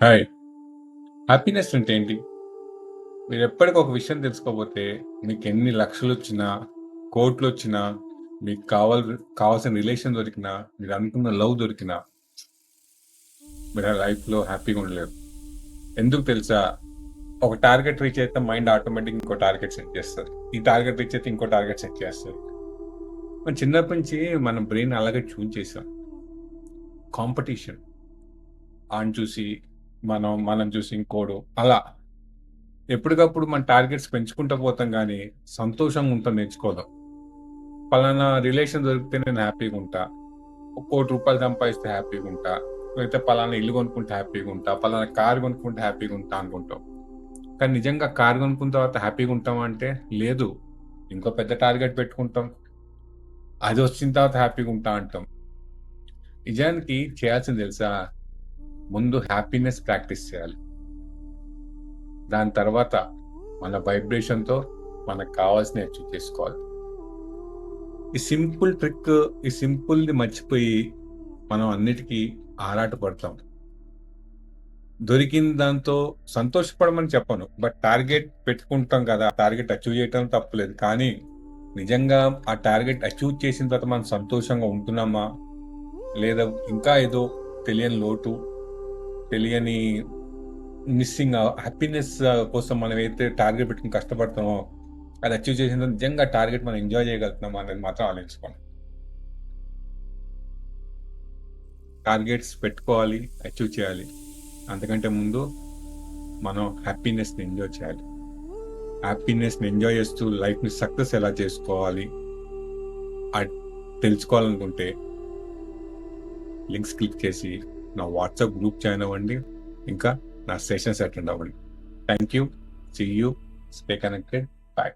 Hi! Happiness అంటే ఏంటి? మీరెప్పటికి ఒక విషయం తెలుసుకోబోతే, మీకెన్ని లక్షలొచ్చినా, కోట్లొచ్చినా, మీకు కావాల్సిన రిలేషన్ దొరికినా, మీరనుకున్న లవ్ దొరికినా, మీరు ఆ లైఫ్‌లో హ్యాపీగా ఉండలేరు. ఎందుకు తెలుసా? ఒక టార్గెట్ రీచ్ అయితే మైండ్ ఆటోమేటిక్‌గా ఇంకో టార్గెట్ సెట్ చేస్తది. ఈ టార్గెట్ రీచ్ అయితే ఇంకో టార్గెట్ సెట్ చేస్తది. మన చిన్నప్పటి నుంచి మన బ్రెయిన్ అలాగే ట్యూన్ చేసాం. కాంపిటీషన్. ఆడిని చూసి, మనం చూసి ఇంకోడు అలా. ఎప్పటికప్పుడు మన టార్గెట్స్ పెంచుకుంటూ పోతాం గానీ, సంతోషంగా ఉండటం నేర్చుకోలేం. పలానా రిలేషన్ దొరికితే నేను హ్యాపీగుంటా. ఒక రూ. 1,00,00,000 సంపాదిస్తే హ్యాపీగుంటా. లేకపోతే పలానా ఇల్లు కొనుక్కుంటే హ్యాపీగుంటా. పలానా కారు కొనుక్కుంటే హ్యాపీగుంటా అనుకుంటాం. కానీ నిజంగా కారు కొనుక్కున్న తర్వాత హ్యాపీగుంటామా అంటే లేదు. ఇంకో పెద్ద టార్గెట్ పెట్టుకుంటాం. అదొచ్చిన తర్వాత హ్యాపీగుంటా అంటాం. నిజానికి చేయాల్సింది తెలుసా? ముందు హ్యాపీనెస్ ప్రాక్టీస్ చేయాలి. దాని తర్వాత మన వైబ్రేషన్‌తో మనకు కావాల్సినవి అచీవ్ చేసుకోవాలి. ఈ సింపుల్ ట్రిక్, ఈ సింపుల్‌ది మర్చిపోయి మనం అన్నిటికి ఆరాటపడతాం. దొరికిన దాంతో సంతోషపడమని చెప్పను. బట్ టార్గెట్ పెట్టుకుంటాం కదా! టార్గెట్ అచీవ్ చేయటం తప్పులేదు. కానీ నిజంగా ఆ టార్గెట్ అచీవ్ చేసిన తర్వాత మనం సంతోషంగా ఉంటున్నామా? లేదా ఇంకా ఏదో తెలియని లోటు, తెలియని మిస్సింగ్ హ్యాపీనెస్ కోసం మనం ఏదైతే టార్గెట్ పెట్టుకొని కష్టపడతామో, అది అచీవ్ చేసిన తర్వాత నిజంగా టార్గెట్ మనం ఎంజాయ్ చేయగలుగుతున్నామా అనేది మాత్రం ఆలోచించుకోండి. టార్గెట్స్ పెట్టుకోవాలి, అచీవ్ చేయాలి. అంతకంటే ముందు మనం హ్యాపీనెస్‌ని ఎంజాయ్ చేయాలి. హ్యాపీనెస్‌ని ఎంజాయ్ చేస్తూ లైఫ్‌ని సక్సెస్ ఎలా చేసుకోవాలి అది తెలుసుకోవాలనుకుంటే లింక్స్ క్లిక్ చేసి నా వాట్సాప్ గ్రూప్ జాయిన్ అవ్వండి. ఇంకా నా సెషన్స్ అటెండ్ అవ్వండి. Thank you. See you. Stay connected. By.